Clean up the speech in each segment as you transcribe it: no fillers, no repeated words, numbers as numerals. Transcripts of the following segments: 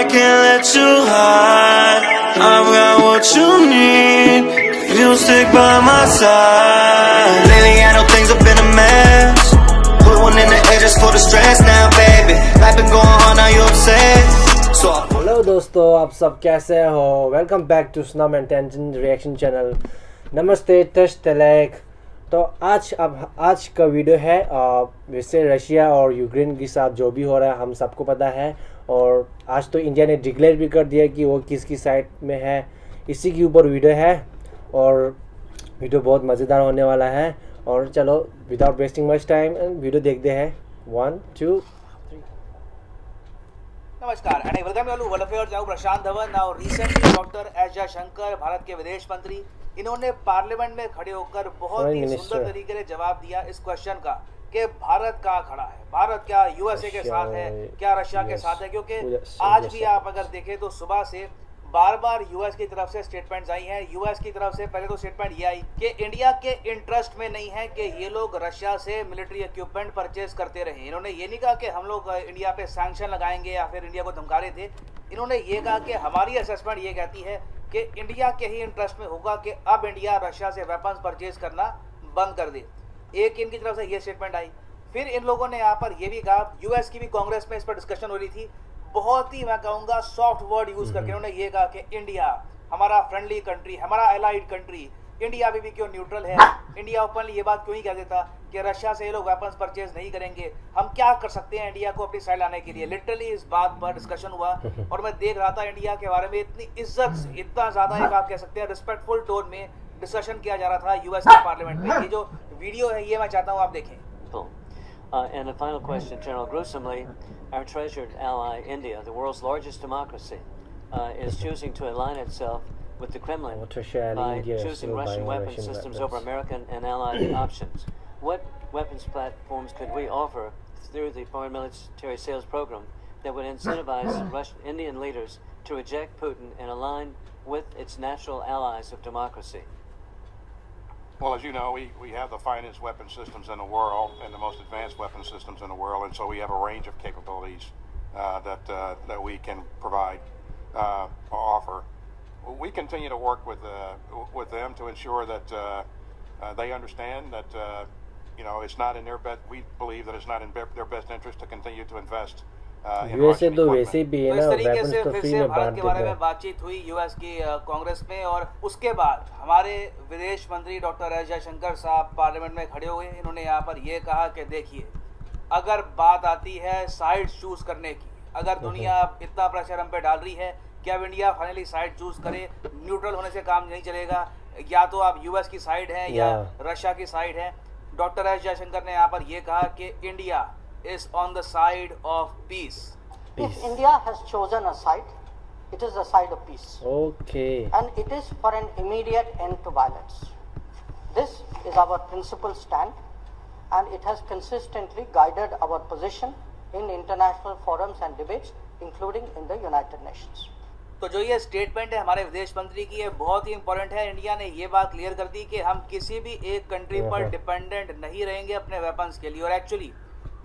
can't let you hide. I've got what you need. If you stick by my side. Lately I know things have been a mess. Put one in the air just for the stress now, baby. Life been going on, now you upset. So hello दोस्तों, आप सब कैसे हो? Welcome back to स्नम and tension reaction channel. नमस्ते तलेक। तो आज का वीडियो है वैसे रशिया और यूक्रेन के साथ जो भी हो रहा है हम सबको पता है, और आज तो इंडिया ने डिक्लेयर भी कर दिया कि वो किसकी साइड में है। इसी के ऊपर वीडियो है और वीडियो बहुत मज़ेदार होने वाला है। और चलो without wasting much time video देखते हैं। 1 2 3। नमस्कार and welcome to world affairs. Now Prashant Dhawan. Now recently doctor S Jaishankar, Bharat के विदेश मंत्री, इन्होंने पार्लियामेंट में खड़े होकर बहुत ही सुंदर तरीके से जवाब दिया इस क्वेश्चन का कि भारत कहाँ खड़ा है, भारत क्या यूएसए के साथ है, क्या रशिया के साथ है। क्योंकि आज भी आप अगर देखें तो सुबह से बार बार यूएस की तरफ से स्टेटमेंट्स आई हैं। यूएस की तरफ से पहले तो स्टेटमेंट ये आई कि इंडिया के इंटरेस्ट में नहीं है कि ये लोग रशिया से मिलिट्री इक्विपमेंट परचेज करते रहे। इन्होंने ये नहीं कहा कि हम लोग इंडिया पे सैंक्शन लगाएंगे या फिर इंडिया को धमका रहे थे। इन्होंने ये कहा कि हमारी असेसमेंट ये कहती है कि इंडिया के ही इंटरेस्ट में होगा कि अब इंडिया रशिया से वेपन्स परचेज करना बंद कर दे। एक इनकी तरफ से ये स्टेटमेंट आई। फिर इन लोगों ने यहाँ पर यह भी कहा, यूएस की भी कांग्रेस में इस पर डिस्कशन हो रही थी, बहुत ही मैं कहूँगा सॉफ्ट वर्ड यूज करके उन्होंने ये कहा कि इंडिया हमारा फ्रेंडली कंट्री, हमारा एलाइड कंट्री, इंडिया अभी भी क्यों न्यूट्रल है। इंडिया ओपनली ये बात क्यों ही कह देता कि रशिया से ये लोग वेपन्स परचेज नहीं करेंगे, हम क्या कर सकते हैं इंडिया को अपनी साइड लाने के लिए। लिटरली इस बात पर डिस्कशन हुआ और मैं देख रहा था इंडिया के बारे में इतनी इज्जत से, इतना ज्यादा एक आप कह सकते हैं रिस्पेक्टफुल टोन में डिस्कशन किया जा रहा था यूएस के पार्लियामेंट में। ये जो वीडियो है ये मैं चाहता हूँ आप देखें। And the final question, General gruesomely, our treasured ally India, the world's largest democracy, is choosing to align itself with the Kremlin by choosing Russian weapon systems over American and allied options. What weapons platforms could we offer through the foreign military sales program that would incentivize Indian leaders to reject Putin and align with its natural allies of democracy? Well, as you know, we have the finest weapon systems in the world and the most advanced weapon systems in the world, and so we have a range of capabilities that we can provide or offer. We continue to work with them to ensure that they understand that it's not in their best. We believe that it's not in their best interest to continue to invest. USA तो वैसे भी है ना, इस तरीके से फिर से भारत के बारे में बातचीत हुई यूएस की कांग्रेस में। और उसके बाद हमारे विदेश मंत्री डॉक्टर एस जयशंकर साहब पार्लियामेंट में खड़े हुए। इन्होंने यहाँ पर ये कहा कि देखिए, अगर बात आती है साइड चूज करने की, अगर दुनिया इतना प्रेशर हम पे डाल रही है कि अब इंडिया फाइनली साइड चूज करे, न्यूट्रल होने से काम नहीं चलेगा, या तो आप यूएस की साइड हैं या रशिया की साइड है। डॉक्टर एस जयशंकर ने यहाँ पर यह कहा कि India is on the side of peace. If India has chosen a side, it is the side of peace. Okay. And it is for an immediate end to violence. This is our principal stand, and it has consistently guided our position in international forums and debates, including in the United Nations. तो जो ये statement है हमारे विदेश मंत्री की, ये बहुत ही इंपॉर्टेंट है। इंडिया ने ये बात क्लियर कर दी कि हम किसी भी एक कंट्री पर डिपेंडेंट नहीं रहेंगे अपने वेपन्स के लिए। और एक्चुअली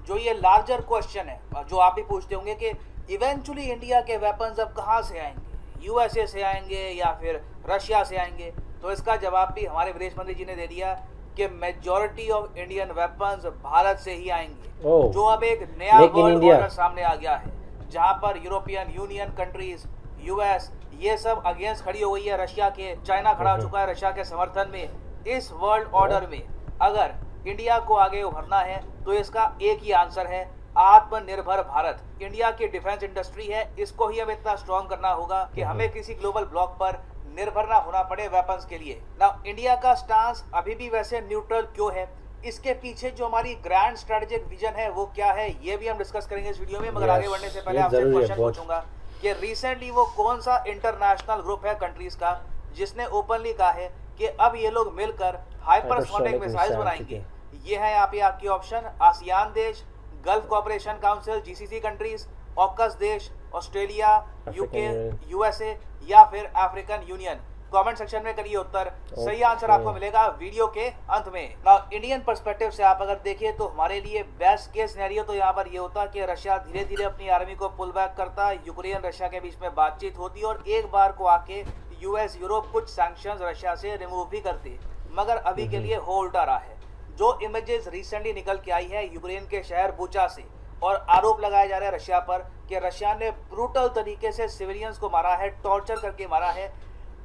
जो ये लार्जर क्वेश्चन है जो आप भी पूछते होंगे कि इवेंचुअली इंडिया के वेपन्स अब कहाँ से आएंगे, यूएसए से आएंगे या फिर रशिया से आएंगे, तो इसका जवाब भी हमारे विदेश मंत्री जी ने दे दिया कि majority of Indian weapons Bharat से ही आएंगे। जो अब एक नया वर्ल्ड ऑर्डर सामने आ गया है, जहाँ पर यूरोपियन यूनियन कंट्रीज, यूएस, ये सब अगेंस्ट खड़ी हो गई है रशिया के। चाइना खड़ा हो चुका है रशिया के समर्थन में। इस वर्ल्ड ऑर्डर में अगर इंडिया को आगे उभरना है तो इसका एक ही आंसर है, आत्मनिर्भर भारत। इंडिया की डिफेंस इंडस्ट्री है, इसको ही हमें इतना स्ट्रॉन्ग करना होगा कि हमें किसी ग्लोबल ब्लॉक पर निर्भर ना होना पड़े वेपन्स के लिए। ना इंडिया का स्टांस अभी भी वैसे न्यूट्रल क्यों है, इसके पीछे जो हमारी ग्रैंड स्ट्रेटेजिक विजन है वो क्या है, ये भी हम डिस्कस करेंगे इस वीडियो में। मगर आगे बढ़ने से पहले आपसे क्वेश्चन पूछूंगा कि रिसेंटली वो कौन सा इंटरनेशनल ग्रुप है कंट्रीज का जिसने ओपनली कहा है कि अब ये लोग मिलकर हाइपरसोनिक मिसाइल्स बनाएंगे। ये है यहाँ पे आपकी ऑप्शन, आसियान देश, gulf cooperation council GCC countries, AUKUS देश, ऑस्ट्रेलिया, यूके, यूएसए या फिर अफ्रीकन यूनियन। कमेंट सेक्शन में करिए उत्तर। सही आंसर आपको मिलेगा वीडियो के अंत में। नाउ इंडियन पर्सपेक्टिव से आप अगर देखें तो हमारे लिए बेस्ट केस सिनेरियो तो यहाँ पर ये होता कि रशिया धीरे धीरे अपनी आर्मी को पुल बैक करता, यूक्रेन रशिया के बीच में बातचीत होती और एक बार को आके यूएस यूरोप कुछ सैंक्शंस रशिया से रिमूव भी करते। मगर अभी के लिए हो उल्टा रहा है। जो इमेजेस रिसेंटली निकल के आई है यूक्रेन के शहर बुचा से, और आरोप लगाया जा रहा है रशिया पर कि रशिया ने ब्रूटल तरीके से सिविलियंस को मारा है, टॉर्चर करके मारा है।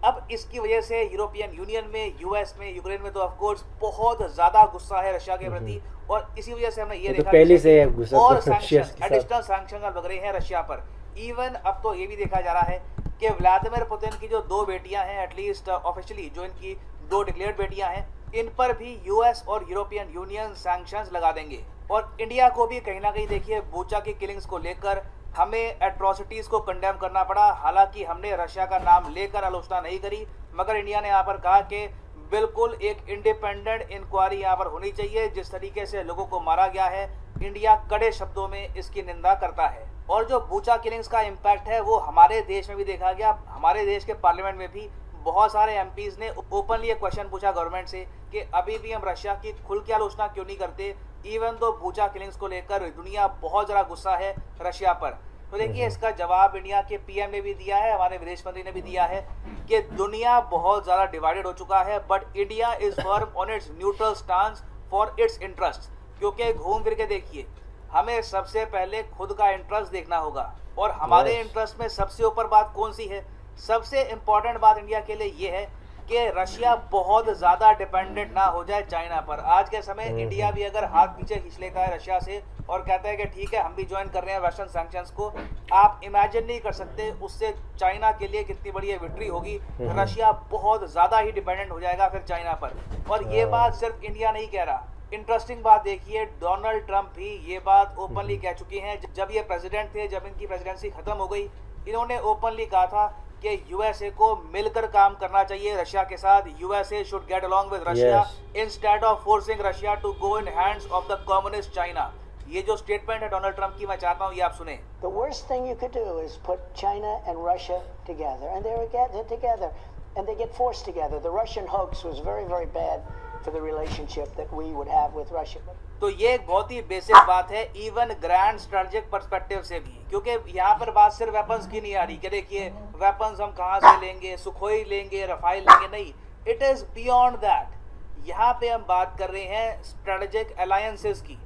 अब इसकी वजह से यूरोपियन यूनियन में, यूएस में, यूक्रेन में तो ऑफ कोर्स बहुत ज्यादा गुस्सा है रशिया के प्रति, और इसी वजह से हमने ये देखा पहले से गुस्सा और एडिशनल सैंक्शन लग रहे हैं रशिया पर। इवन अब तो ये भी देखा जा रहा है कि व्लादिमीर पुतिन की जो 2 बेटियां हैं, एटलीस्ट ऑफिशियली जो इनकी 2 डिक्लेयर्ड बेटियां हैं, इन पर भी यूएस और यूरोपियन यूनियन सैंक्शंस लगा देंगे। और इंडिया को भी कहीं ना कहीं देखिए बुचा की किलिंग्स को लेकर हमें एट्रोसिटीज को कंडेम करना पड़ा। हालांकि हमने रशिया का नाम लेकर आलोचना नहीं करी, मगर इंडिया ने यहाँ पर कहा कि बिल्कुल एक इंडिपेंडेंट इंक्वायरी यहाँ पर होनी चाहिए। जिस तरीके से लोगों को मारा गया है, इंडिया कड़े शब्दों में इसकी निंदा करता है। और जो बुचा किलिंग्स का इम्पैक्ट है वो हमारे देश में भी देखा गया। हमारे देश के पार्लियामेंट में भी बहुत सारे एमपीज ने ओपनली एक क्वेश्चन पूछा गवर्नमेंट से कि अभी भी हम रशिया की खुल के आलोचना क्यों नहीं करते, इवन तो बुचा किलिंग्स को लेकर दुनिया बहुत ज़्यादा गुस्सा है रशिया पर। तो देखिए इसका जवाब इंडिया के पीएम ने भी दिया है, हमारे विदेश मंत्री ने भी दिया है कि दुनिया बहुत ज़्यादा डिवाइडेड हो चुका है, but India is firm on it's neutral stance for its interest. क्योंकि घूम फिर के देखिए, हमें सबसे पहले खुद का इंटरेस्ट देखना होगा, और हमारे इंटरेस्ट में सबसे ऊपर बात कौन सी है? सबसे इंपॉर्टेंट बात इंडिया के लिए ये है कि रशिया बहुत ज़्यादा डिपेंडेंट ना हो जाए चाइना पर। आज के समय इंडिया भी अगर हाथ पीछे खींच लेता है रशिया से और कहता है कि ठीक है हम भी ज्वाइन कर रहे हैं वेस्टर्न सैंक्शंस को, आप इमेजिन नहीं कर सकते उससे चाइना के लिए कितनी बड़ी विक्ट्री होगी। रशिया बहुत ज़्यादा ही डिपेंडेंट हो जाएगा फिर चाइना पर। और ये बात सिर्फ इंडिया नहीं कह रहा। इंटरेस्टिंग बात देखिए, डोनाल्ड ट्रंप भी ये बात ओपनली कह चुके हैं। जब ये प्रेसिडेंट थे, जब इनकी प्रेसिडेंसी खत्म हो गई, इन्होंने ओपनली कहा था कि यूएसए को मिलकर काम करना चाहिए रशिया के साथ। USA should get along with Russia instead of forcing Russia to go in hands of the communist China. ये जो स्टेटमेंट है डोनाल्ड ट्रंप की, मैं चाहता हूँ ये आप सुने। The worst thing you could do is put China and Russia together, and they're together, and they get forced together. The Russian hoax was very, very bad for the relationship that we would have with Russia. तो ये एक बहुत ही basic बात है, even grand strategic perspective से भी, क्योंकि यहाँ पर बात सिर्फ वेपन्स की नहीं आ रही कि देखिए वेपन्स हम कहाँ से लेंगे, सुखोई लेंगे, रफाइल लेंगे, नहीं, इट इज़ बियॉन्ड दैट। यहाँ पे हम बात कर रहे हैं स्ट्रेटेजिक अलायंसेस की।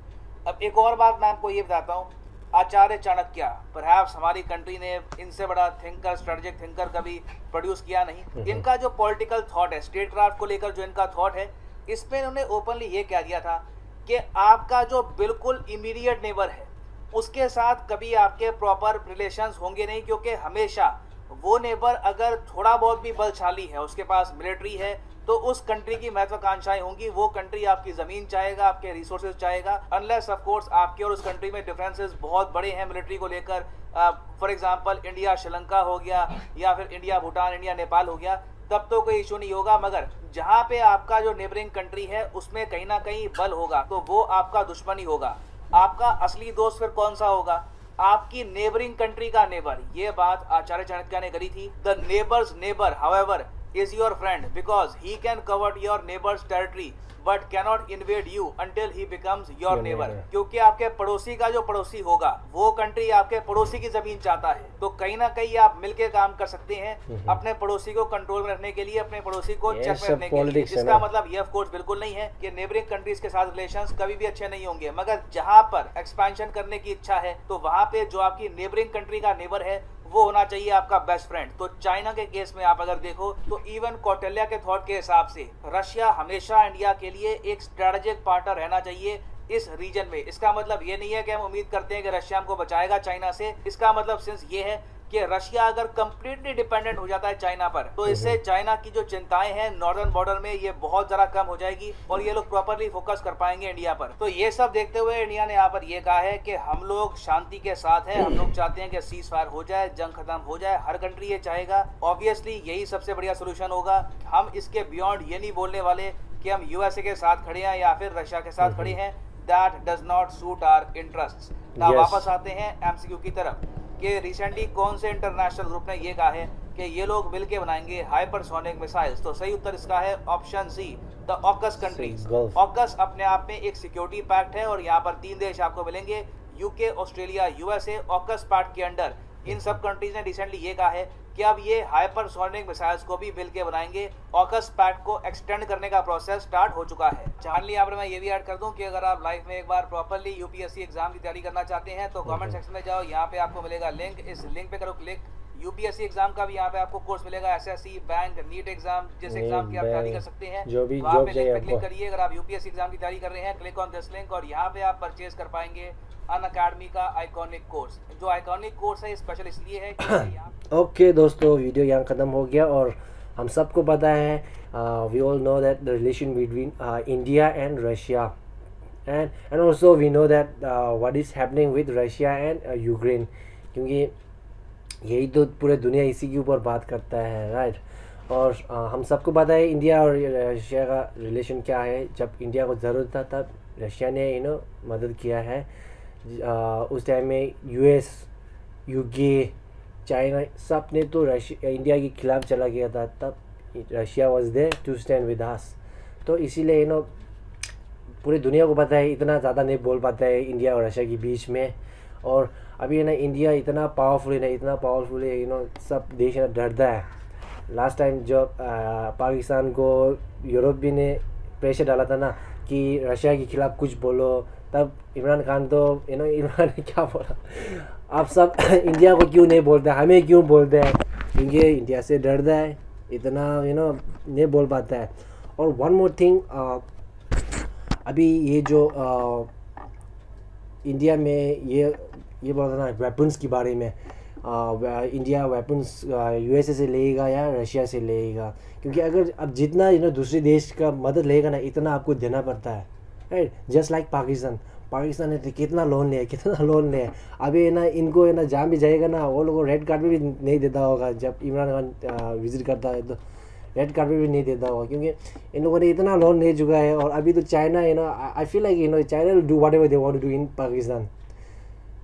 अब एक और बात मैं आपको ये बताता हूँ, आचार्य चाणक्य, परहैप्स हमारी कंट्री ने इनसे बड़ा थिंकर, स्ट्रेटेजिक थिंकर कभी प्रोड्यूस किया नहीं। इनका जो पॉलिटिकल थॉट है, स्टेट क्राफ्ट को लेकर जो इनका थॉट है, इसमें इन्होंने ओपनली ये कह दिया था कि आपका जो बिल्कुल इमीडिएट नेबर है उसके साथ कभी आपके प्रॉपर रिलेशंस होंगे नहीं, क्योंकि हमेशा वो नेबर अगर थोड़ा बहुत भी बलशाली है, उसके पास मिलिट्री है, तो उस कंट्री की महत्वाकांक्षाएं होंगी। वो कंट्री आपकी ज़मीन चाहेगा, आपके रिसोर्सेज चाहेगा, अनलेस ऑफ कोर्स आपके और उस कंट्री में डिफरेंसेस बहुत बड़े हैं मिलिट्री को लेकर। फॉर एग्जांपल इंडिया श्रीलंका हो गया, या फिर इंडिया भूटान, इंडिया नेपाल हो गया, तब तो कोई इशू नहीं होगा। मगर जहाँ पे आपका जो नेबरिंग कंट्री है उसमें कहीं ना कहीं बल होगा, तो वो आपका दुश्मन ही होगा। आपका असली दोस्त फिर कौन सा होगा? आपकी नेबरिंग कंट्री का नेबर। ये बात आचार्य चाणक्य ने करी थी। The neighbours neighbour however is your friend because he can cover your neighbor's territory but cannot invade you until he becomes your neighbor। क्योंकि आपके पड़ोसी का जो पड़ोसी होगा, वो कंट्री आपके पड़ोसी की जमीन चाहता है, तो कहीं ना कहीं आप मिलके काम कर सकते हैं अपने पड़ोसी को कंट्रोल में रखने के लिए, अपने पड़ोसी को चेक में रखने के लिए। इसका मतलब ये ऑफ कोर्स बिल्कुल नहीं है कि नेबरिंग कंट्रीज के साथ रिलेशंस कभी भी अच्छे नहीं होंगे, मगर जहां पर एक्सपेंशन करने की इच्छा है, तो वहां पे जो आपकी नेबरिंग कंट्री का नेबर है वो होना चाहिए आपका बेस्ट फ्रेंड। तो चाइना के केस में आप अगर देखो तो इवन कौटिल्य के थॉट के हिसाब से रशिया हमेशा इंडिया के लिए एक स्ट्रेटेजिक पार्टनर रहना चाहिए इस रीजन में। इसका मतलब ये नहीं है कि हम उम्मीद करते हैं कि रशिया हमको बचाएगा चाइना से। इसका मतलब सिंस ये है कि रशिया अगर कंप्लीटली डिपेंडेंट हो जाता है चाइना पर, तो इससे चाइना की जो चिंताएं हैं नॉर्दर्न बॉर्डर में, ये बहुत ज़्यादा कम हो जाएगी और ये लोग प्रॉपरली फोकस कर पाएंगे इंडिया पर। तो ये सब देखते हुए इंडिया ने यहाँ पर ये कहा है कि हम लोग शांति के साथ हैं, हम लोग चाहते हैं कि सीज फायर हो जाए, जंग खत्म हो जाए। हर कंट्री ये चाहेगा, ऑब्वियसली यही सबसे बढ़िया सोल्यूशन होगा। हम इसके बियॉन्ड ये नहीं बोलने वाले कि हम यूएसए के साथ खड़े हैं या फिर रशिया के साथ खड़े हैं। That does not suit our interest. ना वापस आते हैं एमसीक्यू की तरफ कि रिसेंटली कौन से इंटरनेशनल ग्रुप ने ये कहा है कि ये लोग मिलके बनाएंगे हाइपरसोनिक मिसाइल्स, तो सही उत्तर इसका है option C, the AUKUS countries. AUKUS अपने आप में एक सिक्योरिटी पैक्ट है और यहाँ पर 3 देश आपको मिलेंगे, UK, Australia, USA. AUKUS pact के अंडर इन सब कंट्रीज ने रिसेंटली ये कहा है कि अब ये हाइपरसोनिक मिसाइल्स को भी मिलके बनाएंगे। ऑकस पैक्ट को एक्सटेंड करने का प्रोसेस स्टार्ट हो चुका है। चार्ली, यहाँ पर मैं ये भी ऐड कर दूं कि अगर आप लाइफ में एक बार प्रॉपर्ली यूपीएससी एग्जाम की तैयारी करना चाहते हैं तो कमेंट सेक्शन में जाओ, यहाँ पे आपको मिलेगा लिंक, इस लिंक पे करो क्लिक। यूपीएससी एग्जाम का भी यहाँ पे आपको कोर्स मिलेगा, एसएससी, बैंक, नीट एग्जाम, जिस एग्जाम की आप तैयारी कर सकते हैं वहाँ पे लिंक पे क्लिक करिए। अगर आप यूपीएससी एग्जाम की तैयारी कर रहे हैं, क्लिक ऑन दिस लिंक और यहाँ पे आप परचेज कर पाएंगे अनअकैडमी का आइकॉनिक कोर्स। जो आइकॉनिक कोर्स है स्पेशल इसलिए है कि ओके दोस्तों, वीडियो यहाँ ख़त्म हो गया और हम सबको पता है we all know that the relation between India and Russia and also we know that what is happening with Russia and Ukraine, क्योंकि यही तो पूरे दुनिया इसी के ऊपर बात करता है, राइट। और हम सबको पता है इंडिया और रशिया का रिलेशन क्या है। जब इंडिया को ज़रूरत था तब रशिया ने मदद किया है। उस टाइम में यूएस, यूके, चाइना सब ने तो इंडिया के खिलाफ चला गया था, तब Russia was there to stand with us. तो इसीलिए पूरी दुनिया को पता है, इतना ज़्यादा नहीं बोल पाता है इंडिया और रशिया के बीच में। और अभी इंडिया इतना पावरफुल है, सब देश डरता है। लास्ट टाइम जब पाकिस्तान को यूरोप भी ने प्रेशर डाला था ना कि रशिया के खिलाफ कुछ बोलो, तब इमरान खान तो इमरान ने क्या बोला, आप सब इंडिया को क्यों नहीं बोलते, हमें क्यों बोलते हैं, क्योंकि इंडिया से डरता है, इतना नहीं बोल पाता है। और वन मोर थिंग, अभी ये जो इंडिया में ये बोल रहा ना वेपन्स के बारे में, इंडिया वेपन्स यूएसए से लेगा या रशिया से लेगा, क्योंकि अगर अब जितना दूसरे देश का मदद लेगा ना, इतना आपको देना पड़ता है, राइट। जस्ट लाइक पाकिस्तान ने तो कितना लोन लिया, अभी इनको जहाँ भी जाएगा ना, वो लोगों को रेड कार्ड भी नहीं देता होगा। जब इमरान खान विजिट करता है तो रेड कार्ड भी नहीं देता होगा, क्योंकि इन लोगों ने इतना लोन ले चुका है। और अभी तो China I feel like China will do whatever they want to do in Pakistan,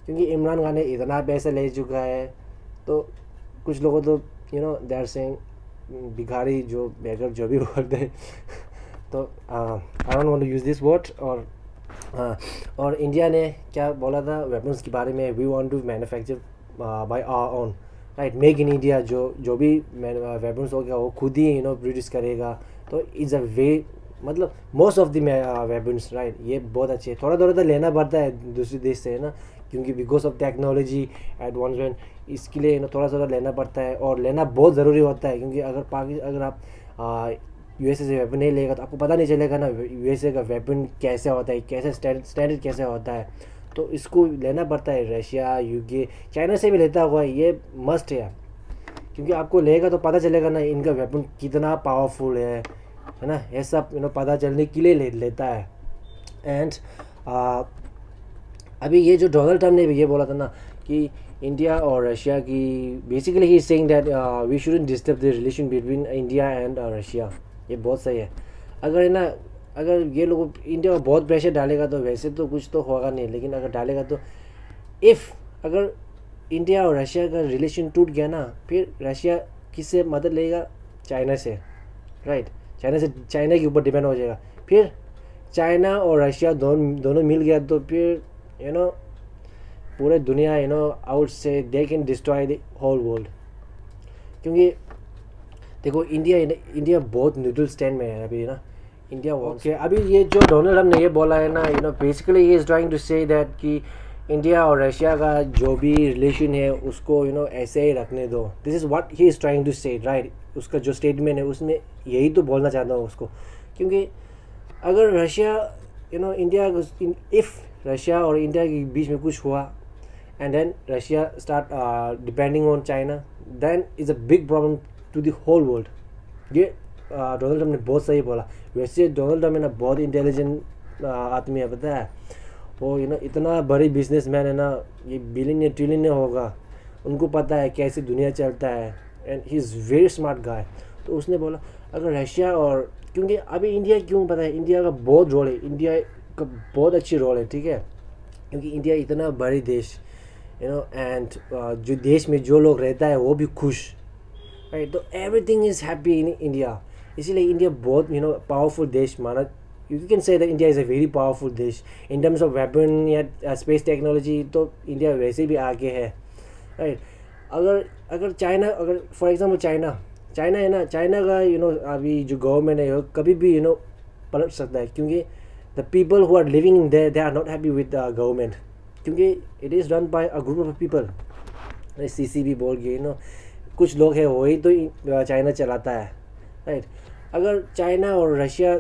क्योंकि इमरान खान ने इतना पैसा ले चुका है। तो कुछ लोगों तो दे आर सेइंग भिखारी, जो बेगर, जो भी बोलते हैं। तो I don't want to use this word. और इंडिया ने क्या बोला था वेपन्स के बारे में, we want to manufacture by our own, right, make in India. जो भी वेपन्स हो गया वो खुद ही प्रोड्यूस करेगा। तो इज़ अ वे, मतलब most of the weapons, right, ये बहुत अच्छे। थोड़ा तो लेना पड़ता है दूसरे देश से, क्योंकि बिकॉज ऑफ टेक्नोलॉजी एडवांसमेंट, इसके लिए थोड़ा लेना पड़ता है और लेना बहुत ज़रूरी होता है। क्योंकि अगर आप यूएसए से वेपन नहीं लेगा तो आपको पता नहीं चलेगा ना यूएसए का वेपन कैसे होता है, कैसे स्टैंडर्ड कैसे होता है। तो इसको लेना पड़ता है। रशिया, यूके, चाइना से भी लेता हुआ ये मस्ट है, क्योंकि आपको लेगा तो पता चलेगा ना इनका वेपन कितना पावरफुल है ना, ये सब पता चलने के लिए लेता है। एंड अभी ये जो डोनाल्ड ट्रम्प ने ये बोला था ना कि इंडिया और रशिया की, basically he saying that we shouldn't disturb the relation between India and Russia. ये बहुत सही है। अगर ये लोग इंडिया को बहुत प्रेशर डालेगा तो वैसे तो कुछ तो होगा नहीं, लेकिन अगर डालेगा तो अगर इंडिया और रशिया का रिलेशन टूट गया ना, फिर रशिया किससे मदद लेगा, चाइना से, राइट। चाइना के ऊपर डिपेंड हो जाएगा। फिर चाइना और रशिया दोनों मिल गया तो फिर पूरे दुनिया आउट से they can destroy the whole world. क्योंकि देखो इंडिया बहुत न्यूट्रल स्टैंड में है अभी इंडिया। ओके, अभी ये जो डोनाल्ड ट्रम्प ने ये बोला है ना, basically he is trying to say that कि इंडिया और रशिया का जो भी रिलेशन है उसको ऐसे ही रखने दो। This is what he is trying to say, right. उसका जो स्टेटमेंट है उसमें यही तो बोलना चाहता हूँ उसको, क्योंकि अगर रशिया इंडिया, इफ़ रशिया और इंडिया के बीच में कुछ हुआ and then Russia start depending on China, then is a big problem to the whole world. ये डोनाल्ड ट्रम्प ने बहुत सही बोला। वैसे डोनाल्ड ट्रम्प बहुत इंटेलिजेंट आदमी है, पता है वो इतना बड़ी बिजनेसमैन है ना, ये बिलियन ट्रिलियन होगा, उनको पता है कैसे दुनिया चलता है and he is very smart guy. तो उसने बोला अगर रशिया और, क्योंकि अभी इंडिया क्यों पता है, इंडिया का बहुत रोल है, इंडिया का बहुत अच्छी रोल है, ठीक है, क्योंकि इंडिया इतना बड़ी देश एंड जो देश में जो लोग रहता है वो भी खुश, राइट. तो everything is happy in India. इसीलिए इंडिया बहुत पावरफुल देश माना. You can say that India is a very powerful देश इन टर्म्स ऑफ वेपन या स्पेस टेक्नोलॉजी. तो इंडिया वैसे भी आगे है, राइट. अगर चाइना, अगर फॉर एग्जांपल चाइना है ना, चाइना का अभी जो गवर्नमेंट है कभी भी पलट सकता है, क्योंकि the people who are living in there they are not happy with the government, क्योंकि it is run by a group of people. CCP बोल के कुछ लोग हैं, वही तो चाइना चलाता है, राइट. अगर चाइना और रशिया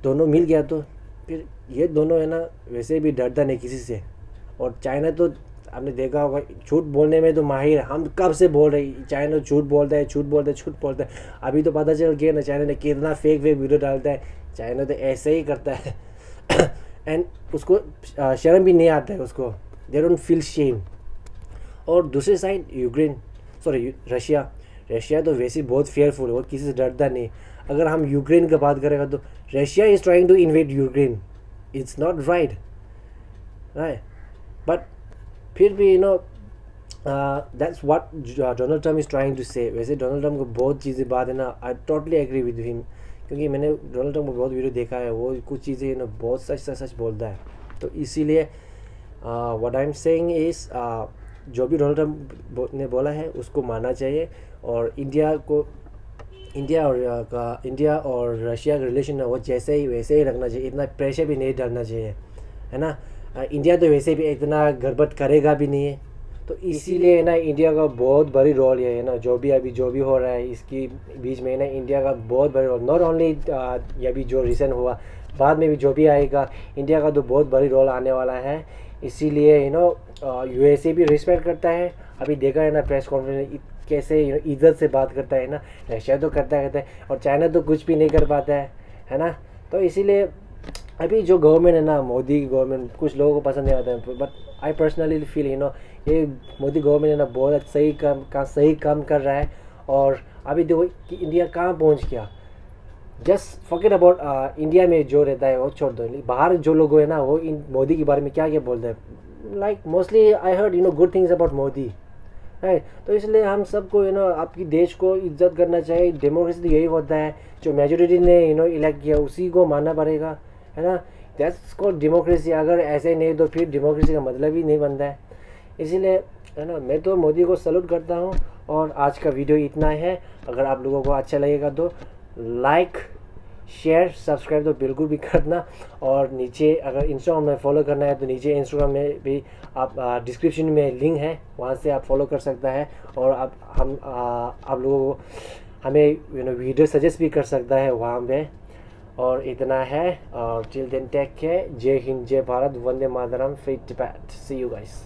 दोनों मिल गया तो फिर ये दोनों है ना वैसे भी डरता नहीं किसी से. और चाइना तो आपने देखा होगा झूठ बोलने में तो माहिर है. हम कब से बोल रहे चाइना झूठ बोलता है. अभी तो पता चल गया ना चाइना ने कितना फेक वीडियो डालता है. चाइना तो ऐसे ही करता है एंड उसको शर्म भी नहीं आता है उसको. They don't feel shame. और दूसरी साइड रशिया तो वैसे बहुत फेयरफुल है, वो किसी से डरता नहीं. अगर हम यूक्रेन की बात करेंगे तो Russia is trying to invade Ukraine. It's not right. But फिर भी that's what Donald Trump is trying to say. वैसे डोनाल्ड ट्रम्प को बहुत चीज़ें बात है ना, I totally agree with him, क्योंकि मैंने डोनाल्ड ट्रम्प को बहुत वीडियो देखा है. वो कुछ चीज़ें बहुत सच बोलता है. तो इसीलिए what I am saying is जो भी डोनाल्ड ट्रम्प ने बोला है उसको मानना चाहिए. और इंडिया और रशिया का रिलेशन है वो जैसे ही वैसे ही रखना चाहिए. इतना प्रेशर भी नहीं डालना चाहिए, है ना. इंडिया तो वैसे भी इतना गड़बड़ करेगा भी नहीं है. तो इसीलिए ना इंडिया का बहुत बड़ी रोल है ना. जो भी हो रहा है इसके बीच में ना इंडिया का बहुत बड़ी रोल. नॉट ओनली ये भी जो रिसेंट हुआ, बाद में भी जो भी आएगा इंडिया का तो बहुत बड़ी रोल आने वाला है. इसीलिए USA भी रिस्पेक्ट करता है. अभी देखा है ना प्रेस कॉन्फ्रेंस कैसे इज्जत से बात करता है ना. रशिया तो करता है और चाइना तो कुछ भी नहीं कर पाता है ना. तो इसीलिए अभी जो गवर्नमेंट है ना, मोदी की गवर्नमेंट, कुछ लोगों को पसंद नहीं आता है, बट आई पर्सनली फील ये मोदी गवर्नमेंट है ना बहुत सही काम कर रहा है. और अभी देखो कि इंडिया कहाँ पहुँच गया. जस्ट फॉरगेट अबाउट इंडिया में जो रहता है वो छोड़ दो. बाहर जो लोग है ना वो मोदी के बारे में क्या बोलते हैं. Like mostly I heard good things about Modi, right. तो इसलिए हम सबको आपकी देश को इज्जत करना चाहिए. डेमोक्रेसी तो यही होता है, जो मेजोरिटी ने इलेक्ट किया उसी को मानना पड़ेगा, है ना. That's called democracy. अगर ऐसे नहीं तो फिर डेमोक्रेसी का मतलब ही नहीं बनता है. इसीलिए है ना मैं तो मोदी को सैल्यूट करता हूँ. और आज का वीडियो इतना है. अगर आप लोगों को अच्छा लगेगा तो लाइक, शेयर, सब्सक्राइब तो बिल्कुल भी करना. और नीचे अगर इंस्टाग्राम में फॉलो करना है तो नीचे इंस्टाग्राम में भी आप डिस्क्रिप्शन में लिंक है, वहाँ से आप फॉलो कर सकता है. और आप लोगों को हमें वीडियो सजेस्ट भी कर सकता है वहाँ पे. और इतना है. और टिल देन टेक केयर. जय हिंद, जय Bharat, Vande Mataram, free Tibet. See you guys.